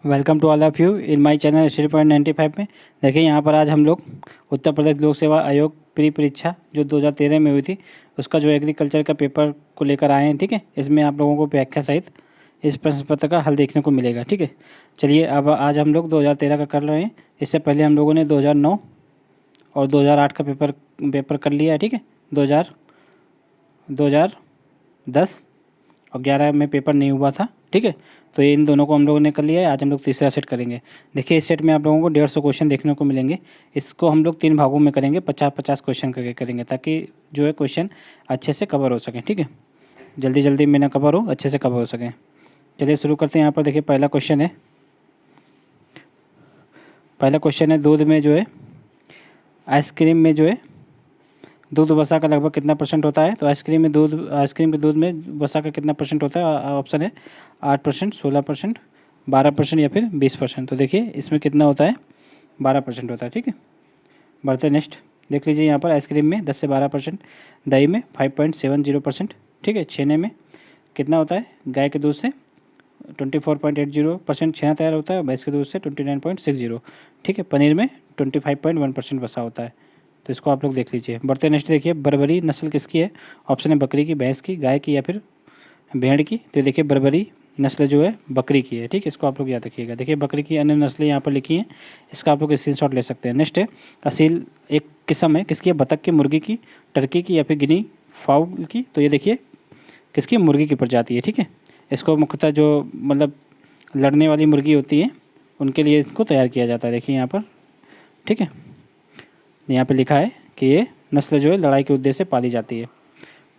Welcome to all of you in my channel history point 95 में। देखिए यहाँ पर आज हम लोग उत्तर प्रदेश लोक सेवा आयोग प्री परीक्षा जो 2013 में हुई थी उसका जो एग्रीकल्चर का पेपर को लेकर आए हैं। ठीक है, इसमें आप लोगों को व्याख्या सहित इस प्रश्न पत्र का हल देखने को मिलेगा। ठीक है, चलिए अब आज हम लोग 2013 का कर रहे हैं। इससे पहले हम लोगों ने 2009 और 2008 का पेपर कर लिया है। ठीक है, 2010 और 11 में पेपर नहीं हुआ था। ठीक है, तो इन दोनों को हम लोगों ने कर लिया है। आज हम लोग तीसरा सेट करेंगे। देखिए इस सेट में आप लोगों को 150 क्वेश्चन देखने को मिलेंगे। इसको हम लोग 3 भागों में करेंगे, 50-50 क्वेश्चन करके करेंगे ताकि जो है क्वेश्चन अच्छे से कवर हो सकें। ठीक है, जल्दी जल्दी में ना कवर हो, अच्छे से कवर हो सकें। चलिए शुरू करते हैं। यहाँ पर देखिए पहला क्वेश्चन है दूध में जो है आइसक्रीम में जो है दूध वसा का लगभग कितना परसेंट होता है। तो आइसक्रीम के दूध में वसा का कितना परसेंट होता है। ऑप्शन है 8%, 16%, 12% या फिर 20%। तो देखिए इसमें कितना होता है, 12% होता है। ठीक है, बढ़ते नेक्स्ट देख लीजिए। यहाँ पर आइसक्रीम में 10 से 12%, दही में 5.70%। ठीक है, छेने में कितना होता है, गाय के दूध से 24.80% छेना तैयार होता है, भैंस के दूध से 29.60। ठीक है, पनीर में 25.1% वसा होता है। तो इसको आप लोग देख लीजिए। बढ़ते नेक्स्ट देखिए, बर्बरी नस्ल किसकी है। ऑप्शन है बकरी की, भैंस की, गाय की या फिर भेड़ की। तो देखिए बर्बरी नस्ल जो है बकरी की है। ठीक है, इसको आप लोग याद रखिएगा। देखिए बकरी की अन्य नस्लें यहाँ पर लिखी हैं, इसका आप लोग स्क्रीनशॉट ले सकते हैं। नेक्स्ट है असील एक किस्म है किसकी है, बतख की, मुर्गी की, टर्की की या फिर गिनी फाउल की। तो ये देखिए किसकी, मुर्गी की प्रजाति है। ठीक है, इसको मुख्यतः जो मतलब लड़ने वाली मुर्गी होती है उनके लिए इसको तैयार किया जाता है। देखिए यहाँ पर, ठीक है, यहाँ पे लिखा है कि ये नस्ल जो है लड़ाई के उद्देश्य से पाली जाती है।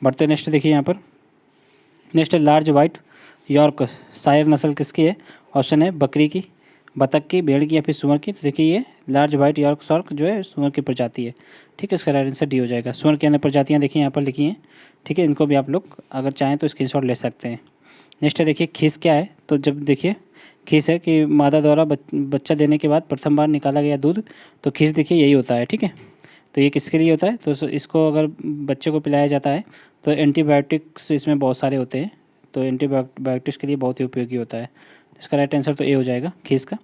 बढ़ते नेक्स्ट देखिए यहाँ पर, नेक्स्ट है लार्ज वाइट यॉर्क शायर नस्ल किसकी है। ऑप्शन है बकरी की, बतख की, भेड़ की या फिर सूअर की। तो देखिए ये लार्ज वाइट यॉर्क शार्क जो है सूअर की प्रजाति है। ठीक है, इसका राइट आंसर डी हो जाएगा। सूअर की अन्य प्रजातियाँ देखिए यहाँ पर लिखी हैं। ठीक है, इनको भी आप लोग अगर चाहें तो स्क्रीनशॉट ले सकते हैं। नेक्स्ट है देखिए खीस क्या है। तो जब देखिए खीस है कि मादा द्वारा बच्चा देने के बाद प्रथम बार निकाला गया दूध, तो खीस देखिए यही होता है। ठीक है, तो ये किसके लिए होता है, तो इसको अगर बच्चे को पिलाया जाता है तो एंटीबायोटिक्स इसमें बहुत सारे होते हैं, तो एंटीबायोटिक्स के लिए बहुत ही उपयोगी होता है। इसका राइट आंसर तो ए हो जाएगा, खीस का।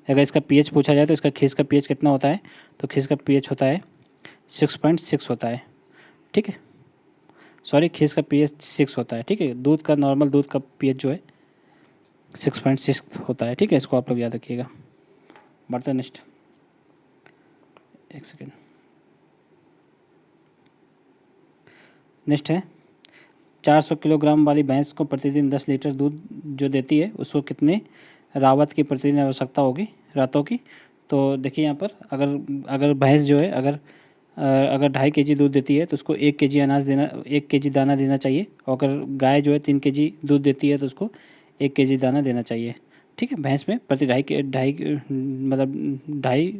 अगर इसका पीएच पूछा जाए तो इसका खीस का पीएच कितना होता है, तो खीस का पीएच होता है 6.6 होता है। ठीक है, सॉरी, खीस का पीएच 6 होता है। ठीक है, दूध का नॉर्मल दूध का पीएच जो है 6.6 होता है। ठीक है, इसको आप लोग याद रखिएगा। बढ़ते नेक्स्ट, एक सेकेंड। नेक्स्ट है 400 किलोग्राम वाली भैंस को प्रतिदिन 10 लीटर दूध जो देती है उसको कितने रावत की प्रतिदिन आवश्यकता होगी, रातों की। तो देखिए यहाँ पर अगर भैंस जो है अगर 2.5 केजी दूध देती है तो उसको 1 केजी अनाज देना, 1 केजी दाना देना चाहिए। और अगर गाय जो है 3 केजी दूध देती है तो उसको 1 केजी दाना देना चाहिए। ठीक है, भैंस में प्रति ढाई मतलब 2.5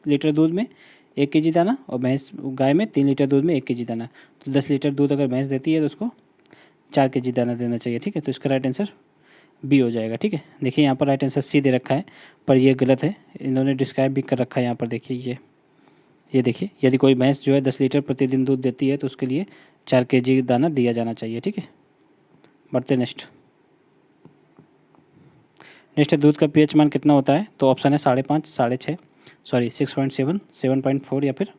लीटर दूध में 1 केजी दाना, और भैंस गाय में 3 लीटर दूध में 1 केजी दाना। तो 10 लीटर दूध अगर भैंस देती है तो उसको 4 केजी दाना देना चाहिए। ठीक है, तो इसका राइट आंसर बी हो जाएगा। ठीक है, देखिए यहाँ पर राइट आंसर सी दे रखा है, पर ये गलत है। इन्होंने डिस्क्राइब भी कर रखा है यहाँ पर। देखिए ये देखिए, यदि कोई भैंस जो है 10 लीटर प्रतिदिन दूध देती है तो उसके लिए 4 केजी दाना दिया जाना चाहिए। ठीक है, बढ़ते नेक्स्ट है दूध का पीएच मान कितना होता है। तो ऑप्शन है 5.5, 6.5, सॉरी 6.7, 7.4 या फिर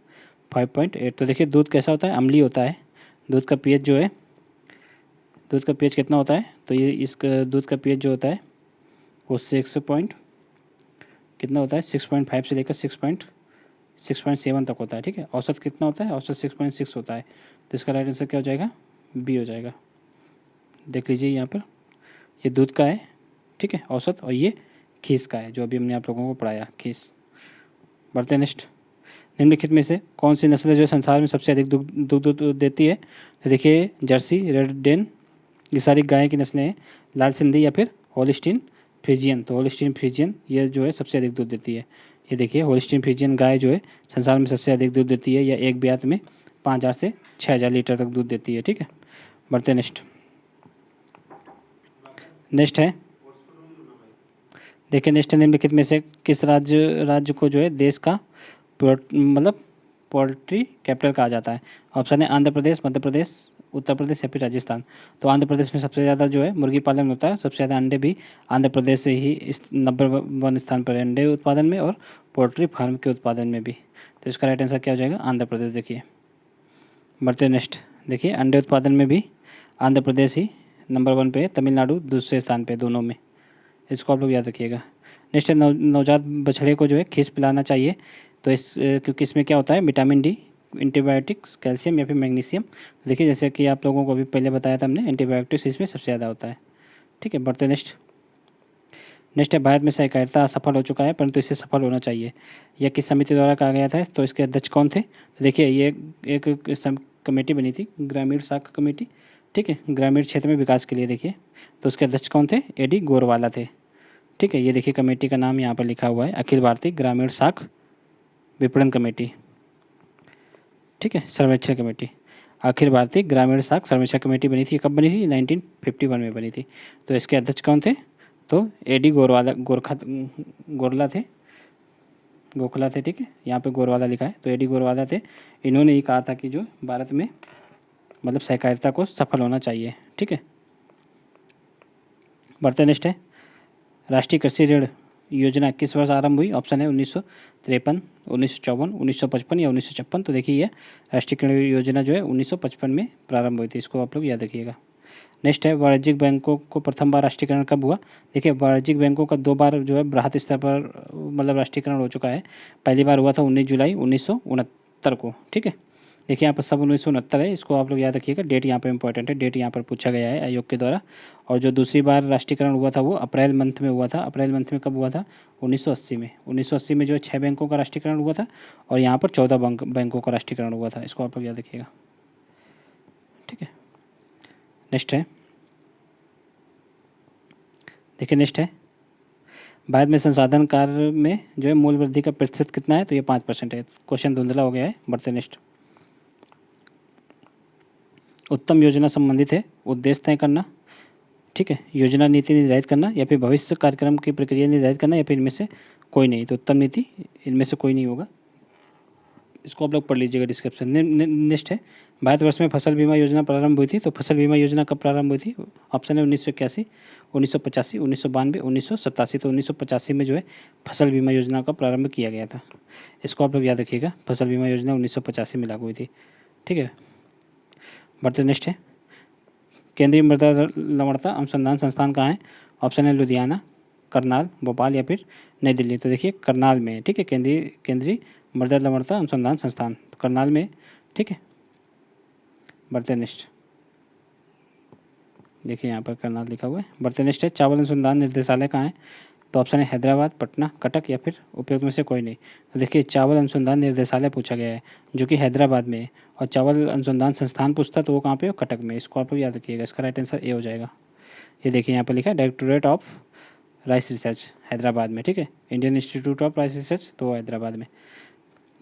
5.8। तो देखिए दूध कैसा होता है, अम्लीय होता है। दूध का पीएच जो है, दूध का पीएच कितना होता है, तो ये इसका दूध का पीएच जो होता है वो 6 होता है, 6.5 से लेकर 6.7 तक होता है। ठीक है, औसत कितना होता है, औसत 6.6 होता है। तो इसका राइट आंसर क्या हो जाएगा, बी हो जाएगा। देख लीजिए यहाँ पर, ये दूध का है, ठीक है, औसत, और ये खीस का है जो अभी हमने आप लोगों को पढ़ाया, खीस। बढ़ते नेक्स्ट, निम्नलिखित में से कौन सी नस्ल जो संसार में सबसे अधिक दूध देती है। तो देखिए जर्सी, रेड डेन, ये सारी गाय की नस्लें हैं। लाल सिंधी या फिर होलिस्टीन फ्रीजियन। तो होलिस्टीन फ्रीजियन ये जो है सबसे अधिक दूध देती है। ये देखिए होलिस्टीन फ्रीजियन गाय जो है संसार में सबसे अधिक दूध देती है। यह एक ब्यात में 5000 से 6000 लीटर तक दूध देती है। ठीक है, बढ़ते नेक्स्ट है, देखिए नेक्स्ट निम्नलिखित में से किस राज्य को जो है देश का मतलब पोल्ट्री कैपिटल कहा जाता है। ऑप्शन है आंध्र प्रदेश, मध्य प्रदेश, उत्तर प्रदेश या फिर राजस्थान। तो आंध्र प्रदेश में सबसे ज़्यादा जो है मुर्गी पालन होता है, सबसे ज़्यादा अंडे भी आंध्र प्रदेश से ही इस नंबर 1 स्थान पर है अंडे उत्पादन में और पोल्ट्री फार्म के उत्पादन में भी। तो इसका राइट आंसर क्या हो जाएगा? आंध्र प्रदेश। देखिए बढ़ते नेक्स्ट, देखिए अंडे उत्पादन में भी आंध्र प्रदेश ही नंबर 1 पे है, तमिलनाडु दूसरे स्थान पे, दोनों में। इसको आप लोग याद रखिएगा। नेक्स्ट है नवजात बछड़े को जो है खीस पिलाना चाहिए। तो क्योंकि इसमें क्या होता है, विटामिन डी, एंटीबायोटिक्स, कैल्शियम या फिर मैग्नीशियम। देखिए जैसे कि आप लोगों को अभी पहले बताया था हमने, एंटीबायोटिक्स इसमें सबसे ज़्यादा होता है। ठीक है, बढ़ते नेक्स्ट। नेक्स्ट है भारत में सहकारिता असफल हो चुका है परंतु इसे सफल होना चाहिए। यह किस समिति द्वारा कहा गया था? तो इसके अध्यक्ष कौन थे? तो देखिए ये एक कमेटी बनी थी, ग्रामीण शाखा कमेटी। ठीक है, ग्रामीण क्षेत्र में विकास के लिए। देखिए तो उसके अध्यक्ष कौन थे? एडी गोरवाला थे। ठीक है, ये देखिए कमेटी का नाम यहाँ पर लिखा हुआ है, अखिल भारतीय ग्रामीण शाख विपणन कमेटी। ठीक है, सर्वेक्षण कमेटी, अखिल भारतीय ग्रामीण शाख सर्वेक्षण कमेटी बनी थी। कब बनी थी? 1951 में बनी थी। तो इसके अध्यक्ष कौन थे? तो एडी गोरला थे, गोखला थे। ठीक है, यहाँ पे गोरवाला लिखा है, तो एडी गोरवाला थे। इन्होंने ही कहा था कि जो भारत में मतलब सहकारिता को सफल होना चाहिए। ठीक है, बढ़ते नेक्स्ट है, राष्ट्रीय कृषि ऋण योजना किस वर्ष आरंभ हुई? ऑप्शन है 1953, 1954, 1955 या 1956। तो देखिए ये राष्ट्रीय कृषि योजना जो है 1955 में प्रारंभ हुई थी। इसको आप लोग याद रखिएगा। नेक्स्ट है, वाणिज्यिक बैंकों को प्रथम बार राष्ट्रीयकरण कब हुआ? देखिए वाणिज्यिक बैंकों का 2 बार जो है बृहत स्तर पर मतलब राष्ट्रीयकरण हो चुका है। पहली बार हुआ था 19 जुलाई 1969 को। ठीक है, देखिए यहाँ पर सब 1969 है, इसको आप लोग याद रखिएगा। डेट यहाँ पर इंपॉर्टेंट है, डेट यहाँ पर पूछा गया है आयोग के द्वारा। और जो दूसरी बार राष्ट्रीयकरण हुआ था वो अप्रैल मंथ में हुआ था। अप्रैल मंथ में कब हुआ था? 1980 में। 1980 में जो है 6 बैंकों का राष्ट्रीयकरण हुआ था और यहाँ पर 14 बैंकों का राष्ट्रीयकरण हुआ था। इसको आप लोग याद रखिएगा। ठीक है, नेक्स्ट है, देखिए नेक्स्ट है, भारत में संसाधन कार्य में जो है मूल्य वृद्धि का प्रतिशत कितना है? तो ये 5% है। क्वेश्चन धुंधला हो गया है, बढ़ते नेक्स्ट। उत्तम योजना संबंधित है, उद्देश्य तय करना। ठीक है, योजना नीति निर्धारित करना या फिर भविष्य कार्यक्रम की प्रक्रिया निर्धारित करना या फिर इनमें से कोई नहीं। तो उत्तम नीति इनमें से कोई नहीं होगा। इसको आप लोग पढ़ लीजिएगा डिस्क्रिप्शन। नेक्स्ट है, भारतवर्ष में फसल बीमा योजना प्रारंभ हुई थी। तो फसल बीमा योजना कब प्रारंभ हुई थी? ऑप्शन है 1981, 1985, 1992, 1987। तो 1985 में जो है फसल बीमा योजना का प्रारंभ किया गया था। इसको आप लोग याद रखिएगा, फसल बीमा योजना 1985 में लागू हुई थी। ठीक है, बढ़ते नेक्स्ट है, केंद्रीय मृदा लवणता अनुसंधान संस्थान कहाँ है? ऑप्शन है लुधियाना, करनाल, भोपाल या फिर नई दिल्ली। तो देखिए करनाल में। ठीक है, केंद्रीय मृदा लवणता अनुसंधान संस्थान तो करनाल में। ठीक है, बढ़ते नेक्स्ट, देखिए यहाँ पर करनाल लिखा हुआ है। बढ़ते नेक्स्ट है, चावल अनुसंधान निर्देशालय कहाँ है? तो ऑप्शन है हैदराबाद, पटना, कटक या फिर उपयुक्त में से कोई नहीं। तो देखिए चावल अनुसंधान निर्देशालय पूछा गया है जो कि हैदराबाद में है, और चावल अनुसंधान संस्थान पूछता तो वो कहाँ पे हो? कटक में। इसको आप लोग याद रखिएगा, इसका राइट आंसर ए हो जाएगा। ये देखिए यहाँ पर लिखा है directorate of rice research Hyderabad में। ठीक है, Indian institute of rice research तो हैदराबाद में,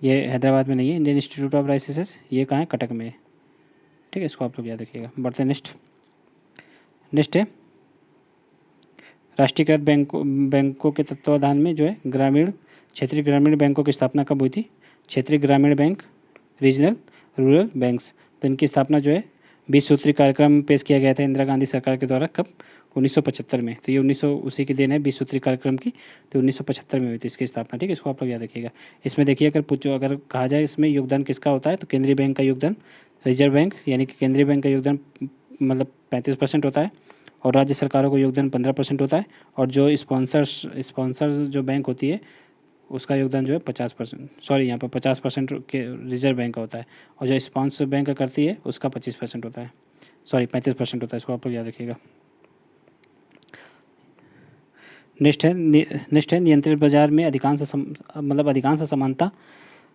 ये हैदराबाद में नहीं है। Indian institute of rice research ये कहाँ है? कटक में है। ठीक है, इसको आप लोग याद रखिएगा। बढ़ते नेक्स्ट है, राष्ट्रीयकृत बैंकों के तत्वावधान में जो है क्षेत्रीय ग्रामीण बैंकों की स्थापना कब हुई थी? क्षेत्रीय ग्रामीण बैंक, रीजनल रूरल बैंक्स। तो इनकी स्थापना जो है 20 सूत्री कार्यक्रम पेश किया गया था इंदिरा गांधी सरकार के द्वारा। कब? 1975 में। तो ये 1900 उसी के दिन है 20 सूत्री कार्यक्रम की, तो 1975 में हुई थी इसकी स्थापना। ठीक है, इसको आप लोग याद रखिएगा। इसमें देखिए अगर कहा जाए इसमें योगदान किसका होता है, तो केंद्रीय बैंक का योगदान, रिजर्व बैंक यानी कि केंद्रीय बैंक का योगदान मतलब 35% होता है, और राज्य सरकारों का योगदान 15% होता है, और जो स्पॉन्सर जो बैंक होती है उसका योगदान जो है 50%, सॉरी यहाँ पर 50% के रिजर्व बैंक का होता है, और जो स्पॉन्सर बैंक करती है उसका 25% होता है, सॉरी 35% होता है। इसको आप लोग याद रखिएगा। नेक्स्ट है नियंत्रित बाजार में अधिकांश समानता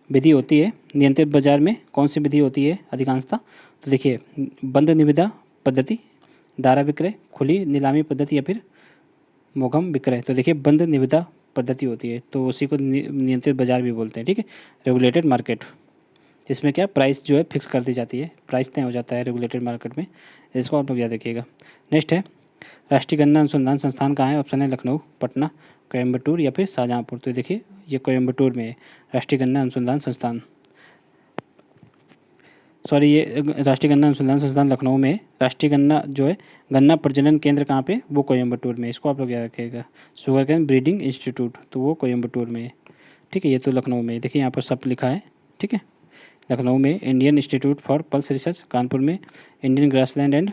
विधि होती है। नियंत्रित बाजार में कौन सी विधि होती है अधिकांशता? तो देखिए बंद निविदा पद्धति, दारा विक्रय, खुली नीलामी पद्धति या फिर मोघम विक्रय। तो देखिए बंद निविदा पद्धति होती है, तो उसी को नियंत्रित बाजार भी बोलते हैं। ठीक है, रेगुलेटेड मार्केट, इसमें क्या प्राइस जो है फिक्स कर दी जाती है, प्राइस तय हो जाता है रेगुलेटेड मार्केट में। इसको आप लोग याद रखिएगा। नेक्स्ट है, राष्ट्रीय गन्ना अनुसंधान संस्थान कहाँ है? ऑप्शन है लखनऊ, पटना, कोयम्बटूर या फिर शाहजहाँपुर। तो देखिए ये कोयम्बटूर में है राष्ट्रीय गन्ना अनुसंधान संस्थान। सॉरी, ये राष्ट्रीय गन्ना अनुसंधान संस्थान लखनऊ में है। राष्ट्रीय गन्ना जो है, गन्ना प्रजनन केंद्र कहाँ पे, वो कोयम्बटूर में, इसको आप लोग याद रखिएगा। शुगर कैन ब्रीडिंग इंस्टीट्यूट, तो वो कोयम्बटूर में है, ठीक है। ये तो लखनऊ में है, देखिए यहाँ पर सब लिखा है, ठीक है। लखनऊ में Indian Institute for Pulse Research, Kanpur में Indian Grassland and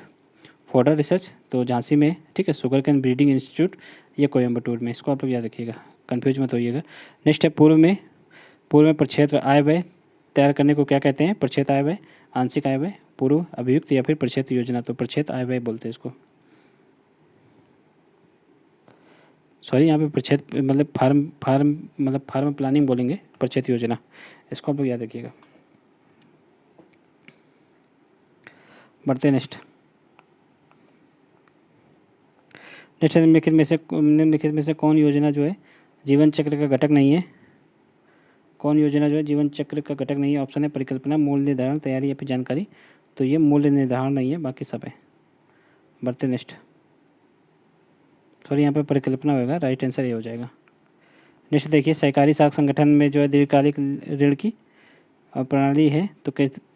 Fodder Research, तो झांसी में, ठीक है। शुगर कैन ब्रीडिंग इंस्टीट्यूट ये कोयम्बटूर में, इसको आप लोग याद रखिएगा, कन्फ्यूज मत होइएगा। नेक्स्ट है पूर्व में प्रक्षेत्र आय व्यय तैयार करने को क्या कहते हैं, प्रक्षेत्र आय व्यय, आंशिक आय व्यय, पूर्व अभियुक्त या फिर प्रक्षेत्र योजना, तो प्रक्षेत्र आय व्यय बोलते हैं इसको। सॉरी, यहाँ पे प्रक्षेत्र मतलब फार्म प्लानिंग बोलेंगे, प्रक्षेत्र योजना, इसको आप लोग याद रखिएगा। बढ़ते नेक्स्ट निम्नलिखित में से कौन योजना जो है जीवन चक्र का घटक नहीं है, कौन योजना जो है जीवन चक्र का घटक नहीं है। ऑप्शन है परिकल्पना, मूल्य निर्धारण, तैयारी या फिर जानकारी, तो ये मूल्य निर्धारण नहीं है, बाकी सब है। बढ़ते नेक्स्ट, सॉरी यहाँ पे परिकल्पना होगा, राइट आंसर ये हो जाएगा। नेक्स्ट देखिए, सहकारी साख संगठन में जो है दीर्घकालिक ऋण की प्रणाली है, तो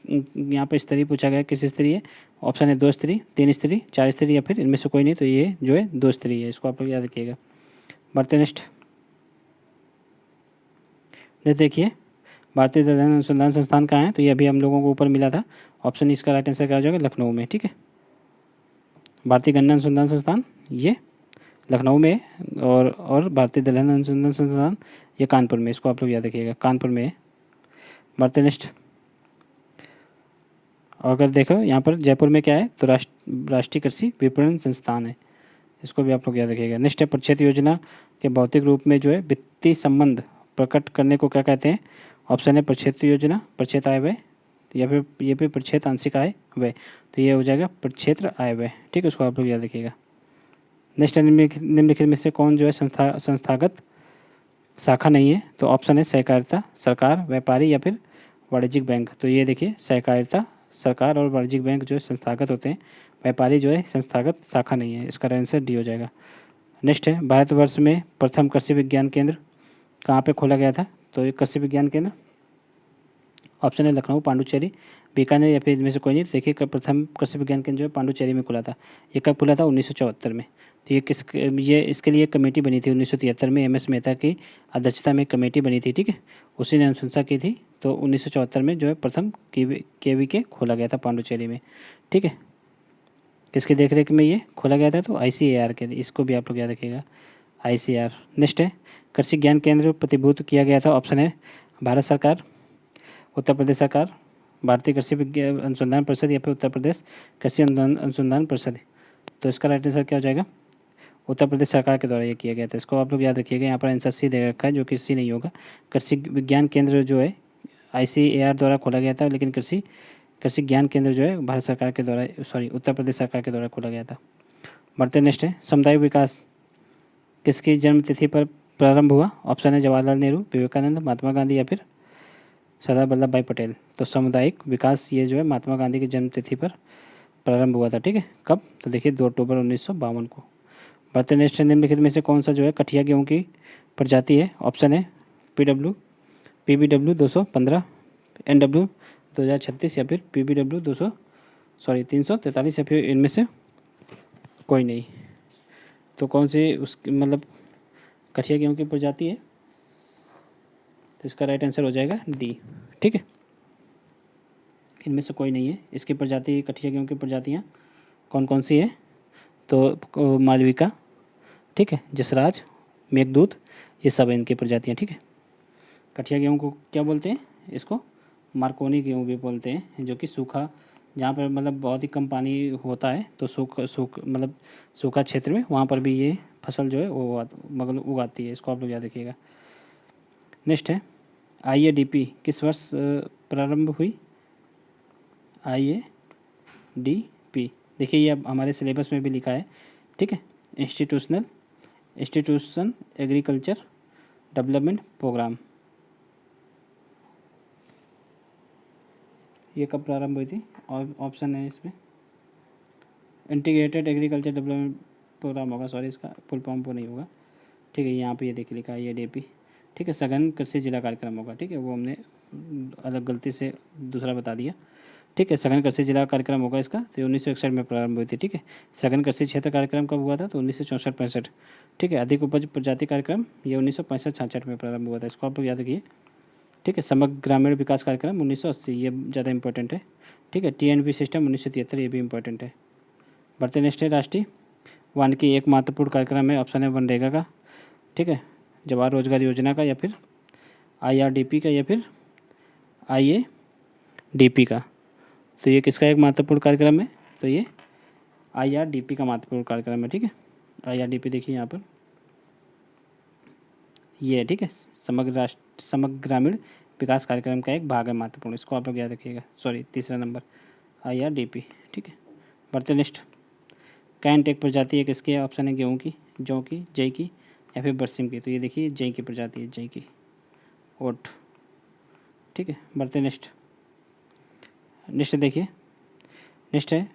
यहाँ पे स्तरीय पूछा गया, किस स्तरीय है। ऑप्शन है 2 स्तरीय, 3 स्तरीय, 4 स्तरीय या फिर इनमें से कोई नहीं, तो ये जो है 2 स्तरीय है, इसको आप लोग याद रखिएगा। बढ़ते नेक्स्ट देखिए, भारतीय दलहन अनुसंधान संस्थान कहाँ है, तो ये अभी हम लोगों को ऊपर मिला था। ऑप्शन इसका राइट आंसर क्या हो जाएगा, लखनऊ में, ठीक है। भारतीय गन्ना अनुसंधान संस्थान ये लखनऊ में है, और भारतीय दलहन अनुसंधान संस्थान ये कानपुर में, इसको आप लोग याद रखिएगा, कानपुर में है। बढ़ते नेक्स्ट, अगर देखो यहाँ पर जयपुर में क्या है, तो राष्ट्रीय कृषि विपणन संस्थान है, इसको भी आप लोग याद रखिएगा। नेक्स्ट है प्रक्षेत्र योजना के भौतिक रूप में जो है वित्तीय संबंध प्रकट करने को क्या कहते हैं। ऑप्शन है प्रक्षेत्र योजना, प्रक्षेत्र आय व्यय, या फिर ये भी प्रक्षेत्र आंशिक आय व्यय, तो ये हो जाएगा प्रक्षेत्र आय व्यय, ठीक है, उसको आप लोग याद रखिएगा। नेक्स्ट निम्नलिखित में से कौन जो है संस्थागत शाखा नहीं है, तो ऑप्शन है सहकारिता, सरकार, व्यापारी या फिर वाणिज्यिक बैंक, तो ये देखिए सहकारिता, सरकार और वाणिज्यिक बैंक जो है संस्थागत होते हैं, व्यापारी जो है संस्थागत शाखा नहीं है, इसका आंसर डी हो जाएगा। नेक्स्ट है भारतवर्ष में प्रथम कृषि विज्ञान केंद्र कहाँ पे खोला गया था, तो ये कृषि विज्ञान केंद्र ऑप्शन है लखनऊ, पांडुचेरी, बीकानेर या फिर इनमें से कोई नहीं। देखिए प्रथम कृषि विज्ञान केंद्र जो है पांडुचेरी में खुला था, ये कब खुला था, 1974 में। तो ये इसके लिए कमेटी बनी थी 1973 में, एम एस मेहता की अध्यक्षता में कमेटी बनी थी, ठीक है, उसी ने अनुशंसा की थी। तो 1974 में जो है प्रथम के खोला गया था पांडुचेरी में, ठीक है। किसकी देखरेख में ये खोला गया था, तो ICAR के, इसको भी आप लोग याद रखिएगा, ICAR। नेक्स्ट है कृषि ज्ञान केंद्र प्रतिभूत किया गया था। ऑप्शन है भारत सरकार, उत्तर प्रदेश सरकार, भारतीय कृषि विज्ञान अनुसंधान परिषद या फिर उत्तर प्रदेश कृषि अनुसंधान परिषद, तो इसका राइट आंसर क्या हो जाएगा, उत्तर प्रदेश सरकार के द्वारा ये किया गया था, इसको आप लोग याद रखिएगा। यहाँ पर आंसर सी दे रखा है, जो कि सी नहीं होगा। कृषि विज्ञान केंद्र जो है ICAR द्वारा खोला गया था, लेकिन कृषि ज्ञान केंद्र जो है भारत सरकार के द्वारा, सॉरी उत्तर प्रदेश सरकार के द्वारा खोला गया था। बढ़ते नेक्स्ट है सामुदायिक विकास किसकी जन्म तिथि पर प्रारंभ हुआ। ऑप्शन है जवाहरलाल नेहरू, विवेकानंद, महात्मा गांधी या फिर सरदार वल्लभ भाई पटेल, तो सामुदायिक विकास ये जो है महात्मा गांधी की जन्म तिथि पर प्रारंभ हुआ था, ठीक है। कब, तो देखिए 2 अक्टूबर 1952 को। बढ़ते नेक्स्ट निम्नलिखित में से कौन सा जो है कठिया गेहूँ की प्रजाति है। ऑप्शन है PBW 215, NW 2036 या फिर PBW 343 या फिर इनमें से कोई नहीं, तो कौन सी उस मतलब कठिया गेहूँ की प्रजाति है, तो इसका राइट आंसर हो जाएगा डी, ठीक है। इनमें से कोई नहीं है, इसकी प्रजाति कठिया गेहूँ की प्रजातियाँ कौन कौन सी है, तो मालविका, ठीक है, जसराज, मेघदूत, ये सब इनकी प्रजातियाँ, ठीक है। कठिया गेहूँ को क्या बोलते हैं, इसको मार्कोनी गेहूँ भी बोलते हैं, जो कि सूखा, जहाँ पर मतलब बहुत ही कम पानी होता है, तो सूखा क्षेत्र में वहाँ पर भी ये फसल जो है वो मतलब उगाती है, इसको आप लोग याद रखिएगा। नेक्स्ट है IADP किस वर्ष प्रारंभ हुई। IADP देखिए ये अब हमारे सिलेबस में भी लिखा है, ठीक है, इंस्टीट्यूशन एग्रीकल्चर डेवलपमेंट प्रोग्राम, ये कब प्रारंभ हुई थी। और ऑप्शन है इसमें इंटीग्रेटेड एग्रीकल्चर डेवलपमेंट प्रोग्राम होगा, सॉरी इसका फुल फॉर्म वो नहीं होगा, ठीक है। यहाँ पे ये देखिए लिखा है IADP, ठीक है, सघन कृषि जिला कार्यक्रम होगा, ठीक है, वो हमने अलग गलती से दूसरा बता दिया, ठीक है। सघन कृषि जिला कार्यक्रम होगा इसका, तो ये 1961 में प्रारंभ हुई थी। ठीक है। सघन कृषि क्षेत्र कार्यक्रम कब हुआ था, तो 1964-65। ठीक है। अधिक उपज प्रजाति कार्यक्रम ये 1965-66 में प्रारंभ हुआ था, इसको आप लोग याद रखिए। ठीक है। समग्र ग्रामीण विकास कार्यक्रम 1980, ये ज़्यादा इंपॉर्टेंट है। ठीक है। TNP सिस्टम 1973, ये भी इंपॉर्टेंट है। बढ़ते नेक्स्ट है राष्ट्रीय वानिकी एक महत्वपूर्ण कार्यक्रम है, ऑप्शन है मनरेगा का। ठीक है। जवाहर रोजगार योजना का, या फिर IRDP का, या फिर IADP का। तो ये किसका एक महत्वपूर्ण कार्यक्रम है, तो ये IRDP का महत्वपूर्ण कार्यक्रम है। ठीक है। IRDP देखिए यहाँ पर ये है। ठीक है। समग्र ग्रामीण विकास कार्यक्रम का एक भाग है महत्वपूर्ण, इसको आप लोग याद रखिएगा। सॉरी, तीसरा नंबर IRDP। ठीक है। बढ़ते नेक्स्ट। कैंट एक प्रजाति है किसकी, ऑप्शन है गेहूँ की, जौ की, जई की, या फिर बरसिम की। तो ये देखिए जई की प्रजाति है, जई की, ओट। ठीक है। बढ़ते नेक्स्ट देखिए। नेक्स्ट है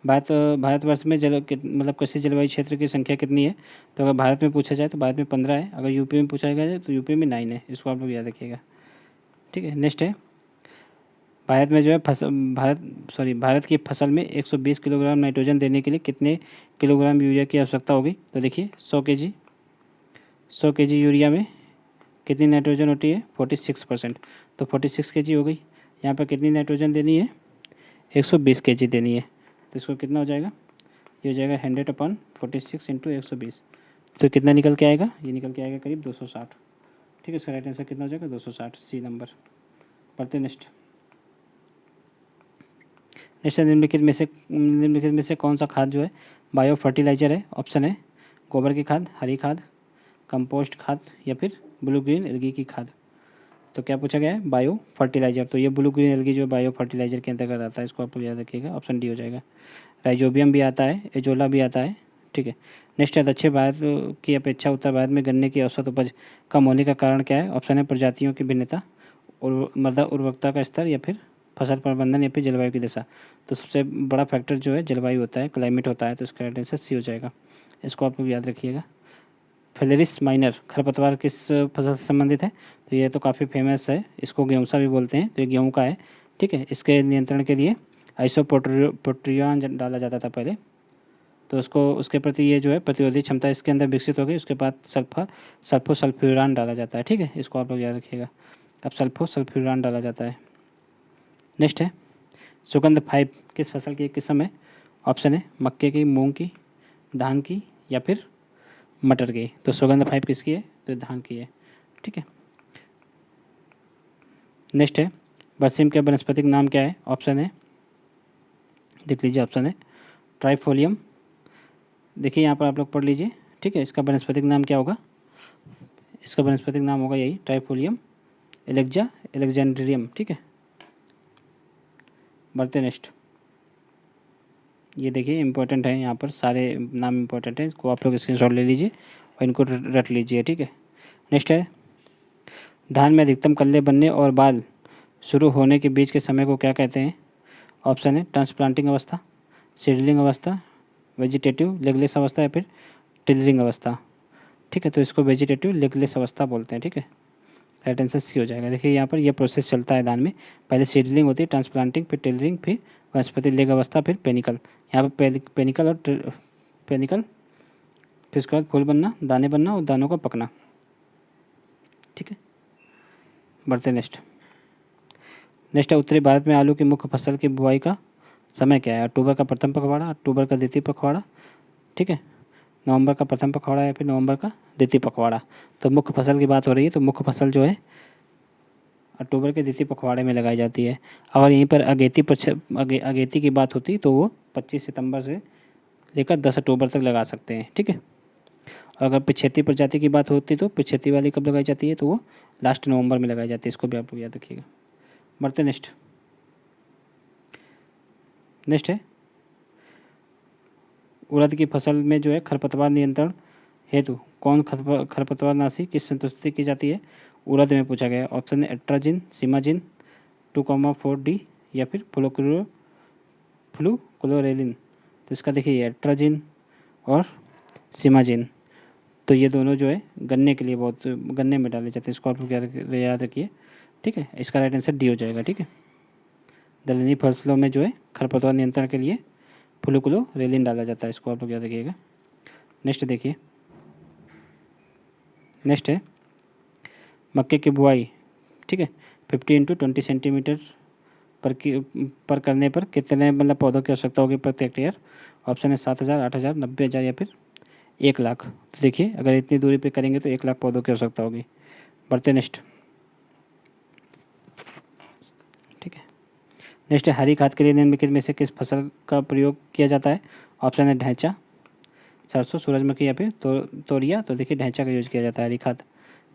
भारतवर्ष में मतलब कृषि जलवायु क्षेत्र की संख्या कितनी है। तो अगर भारत में पूछा जाए तो भारत में 15 है, अगर यूपी में पूछा जाए तो यूपी में 9 है, इसको आप लोग याद रखिएगा। ठीक है। नेक्स्ट है भारत में जो है भारत की फसल में 120 किलोग्राम नाइट्रोजन देने के लिए कितने किलोग्राम यूरिया की आवश्यकता होगी। तो देखिए 100 केजी यूरिया में कितनी नाइट्रोजन होती है, 46%। तो 46 केजी हो गई। यहाँ पर कितनी नाइट्रोजन देनी है, 120 केजी देनी है। तो इसको कितना हो जाएगा, ये हो जाएगा 100/46 × 120। तो कितना निकल के आएगा, ये निकल के आएगा करीब 260। ठीक है। इसका राइट आंसर कितना हो जाएगा, 260, सी नंबर। पढ़ते नेक्स्ट। निम्नलिखित में से कौन सा खाद जो है बायो फर्टिलाइजर है। ऑप्शन है गोबर की खाद, हरी खाद, कंपोस्ट खाद, या फिर ब्लू ग्रीन एल्गी की खाद। तो क्या पूछा गया है, बायो फर्टिलाइजर। तो ये ब्लू ग्रीन एल्गी जो बायो फर्टिलाइजर के अंतर्गत आता है, इसको आप लोग याद रखिएगा। ऑप्शन डी हो जाएगा। राइजोबियम भी आता है, एजोला भी आता है। ठीक है। नेक्स्ट है दक्षिण भारत की अपेक्षा उत्तर भारत में गन्ने की औसत उपज कम होने का कारण क्या है। ऑप्शन है प्रजातियों की भिन्नता, मृदा उर्वरकता का स्तर, या फिर फसल प्रबंधन, या फिर जलवायु की दिशा। तो सबसे बड़ा फैक्टर जो है जलवायु होता है, क्लाइमेट होता है। तो इसका राइट आंसर सी हो जाएगा, इसको आप लोग याद रखिएगा। फेलेरिस माइनर खरपतवार किस फसल से संबंधित है। तो ये तो काफ़ी फेमस है, इसको गेहूँसा भी बोलते हैं। तो ये गेहूँ का है। ठीक है। इसके नियंत्रण के लिए आइसोप्रोट्रियान डाला जाता था पहले, तो उसके प्रति ये जो है प्रतिरोधी क्षमता इसके अंदर विकसित हो गई। उसके बाद सल्फोसल्फ्यूरान डाला जाता है। ठीक है। इसको आप लोग याद रखिएगा, अब सल्फोसल्फ्यूरान डाला जाता है। नेक्स्ट है सुगंध 5 किस फसल की एक किस्म है। ऑप्शन है मक्के की, मूंग की, धान की, या फिर मटर की। तो सुगंध 5 किसकी है, तो धान की है। ठीक है। नेक्स्ट है बरसिम के वनस्पतिक नाम क्या है। ऑप्शन है, देख लीजिए, ऑप्शन है ट्राइफोलियम। देखिए यहाँ पर आप लोग पढ़ लीजिए। ठीक है। इसका वनस्पतिक नाम क्या होगा, इसका वनस्पतिक नाम होगा यही ट्राइफोलियम एलेक्जेंड्रियम। ठीक है। बढ़ते नेक्स्ट। ये देखिए इंपॉर्टेंट है, यहाँ पर सारे नाम इंपॉर्टेंट हैं, इसको आप लोग स्क्रीनशॉट ले लीजिए और इनको रट लीजिए। ठीक है। नेक्स्ट है धान में अधिकतम कल्ले बनने और बाल शुरू होने के बीच के समय को क्या कहते हैं। ऑप्शन है ट्रांसप्लांटिंग अवस्था, सीडलिंग अवस्था, वेजिटेटिव लेगलेस अवस्था, या फिर टिलरिंग अवस्था। ठीक है। तो इसको वेजिटेटिव लेगलेस अवस्था बोलते हैं। ठीक है। राइट आंसर सी हो जाएगा। देखिए यहाँ पर यह प्रोसेस चलता है धान में, पहले सीडलिंग होती है, ट्रांसप्लांटिंग, फिर टिलरिंग, फिर वनस्पति लेग अवस्था, फिर पेनिकल। यहाँ पर पेनिकल फिर उसके बाद फूल बनना, दाने बनना और दानों का पकना। ठीक है। बढ़ते नेक्स्ट है उत्तरी भारत में आलू की मुख्य फसल की बुआई का समय क्या है। अक्टूबर का प्रथम पखवाड़ा, अक्टूबर का द्वितीय पखवाड़ा, ठीक है, नवंबर का प्रथम पखवाड़ा, या फिर नवंबर का द्वितीय पखवाड़ा। तो मुख्य फसल की बात हो रही है, तो मुख्य फसल जो है अक्टूबर के द्वितीय पखवाड़े में लगाई जाती है। और यहीं पर अगेती की बात होती तो वो 25 सितंबर से लेकर 10 अक्टूबर तक लगा सकते हैं। ठीक है। और अगर पिछेती प्रजाति की बात होती तो पिछेती वाली कब लगाई जाती है, तो वो लास्ट नवंबर में लगाई जाती है। इसको भी आप लोग याद रखिएगा। बढ़ते नेक्स्ट है उड़द की फसल में जो है खरपतवार नियंत्रण हेतु कौन खरपतवारनाशी की संतुष्टि की जाती है। उड़द में पूछा गया। ऑप्शन है एट्राजिन, सीमाजिन, 2,4-D, या फिर फ्लूक्लोरेलिन। तो इसका देखिए एट्राजिन और सीमाजिन, तो ये दोनों जो है गन्ने के लिए गन्ने में डाले जाते हैं। इसको आप लोग याद रखिए। ठीक है। इसका राइट आंसर डी हो जाएगा। ठीक है। दलहनी फसलों में जो है खरपतवार नियंत्रण के लिए फ्लुक्लोरेलिन डाला जाता है, इसको आप लोग याद रखिएगा। नेक्स्ट देखिए, नेक्स्ट है मक्के की बुआई, ठीक है, 50 इंटू 20 सेंटीमीटर पर करने पर कितने मतलब पौधों की आवश्यकता होगी प्रति हेक्टेयर। ऑप्शन है 7,000, 8,000, 90,000 या फिर 1,00,000। तो देखिए अगर इतनी दूरी पे करेंगे तो 1,00,000 पौधों की आवश्यकता होगी। बढ़ते नेक्स्ट, ठीक है। नेक्स्ट है हरी खाद के लिए निम्नलिखित में से किस फसल का प्रयोग किया जाता है। ऑप्शन है ढैंचा, सरसों, सूरजमुखी या फिर तोरिया। तो देखिए ढैंचा का यूज़ किया जाता है हरी खाद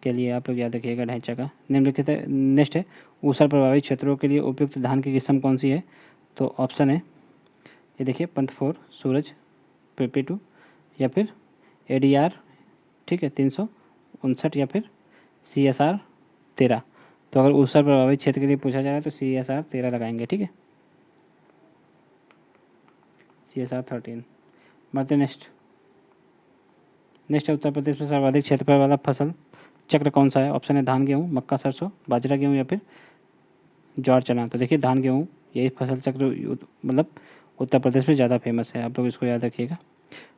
के लिए, आप लोग याद रखिएगा ढैंचा का। निम्नलिखित है, नेक्स्ट है ऊसर प्रभावित क्षेत्रों के लिए उपयुक्त धान की किस्म कौन सी है। तो ऑप्शन है ये देखिए पंथ 4, सूरज, PP2 या फिर ADR, ठीक है, 359 या फिर CSR 13। तो अगर ऊसर प्रभावित क्षेत्र के लिए पूछा जा रहा है तो CSR 13 लगाएंगे, ठीक है, CSR 13। बढ़ते नेक्स्ट, नेक्स्ट है उत्तर प्रदेश में सर्वाधिक क्षेत्रफल वाला फसल चक्र कौन सा है। ऑप्शन है धान, गेहूँ, मक्का, सरसों, बाजरा, गेहूँ या फिर ज्वार, चना। तो देखिए धान, गेहूँ यही फसल चक्र मतलब उत्तर प्रदेश में ज़्यादा फेमस है, आप लोग इसको याद रखिएगा।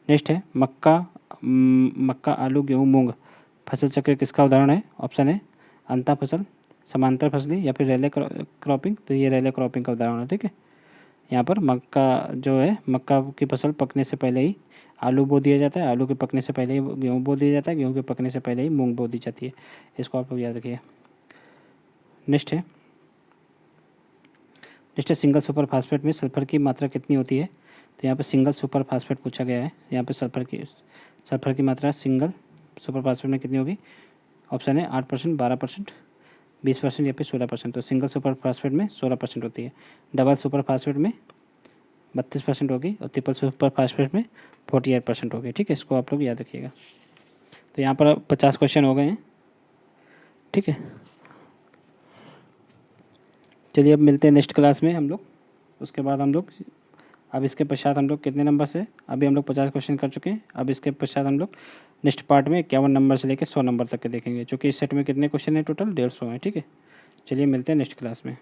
नेक्स्ट है मक्का, आलू, गेहूँ, मूंग फसल चक्र किसका उदाहरण है। ऑप्शन है अंतर फसल, समांतर फसली या फिर रेले क्रॉपिंग। तो ये रेले क्रॉपिंग का उदाहरण है, ठीक है। यहाँ पर मक्का जो है, मक्का की फसल पकने से पहले ही आलू बो दिया जाता है, आलू के पकने से पहले ही गेहूँ बो दिया जाता है, गेहूँ के पकने से पहले ही मूंग बो दी जाती है, इसको आप लोग याद रखिए। नेक्स्ट है सिंगल सुपर फास्फेट में सल्फर की मात्रा कितनी होती है। तो यहाँ पर सिंगल सुपर फास्फेट पूछा गया है, यहाँ पर सल्फर की मात्रा सिंगल सुपर फास्फेट में कितनी होगी। ऑप्शन है 8%, 12%, 20% या फिर 16%। तो सिंगल सुपर फास्फेट में 16% होती है, डबल सुपर फास्फेट में 32% होगी और ट्रिपल सुपर फास्फेट में 48% होगी, ठीक है, इसको आप लोग याद रखिएगा। तो यहाँ पर 50 क्वेश्चन हो गए हैं, ठीक है। चलिए अब मिलते हैं नेक्स्ट क्लास में हम लोग, उसके बाद हम लोग अब इसके पश्चात हम लोग कितने नंबर से, अभी हम लोग 50 क्वेश्चन कर चुके हैं, अब इसके पश्चात हम लोग नेक्स्ट पार्ट में 51 नंबर से लेकर 100 नंबर तक के देखेंगे, चूँकि इस सेट में कितने क्वेश्चन हैं टोटल 150 हैं, ठीक है। चलिए मिलते हैं नेक्स्ट क्लास में।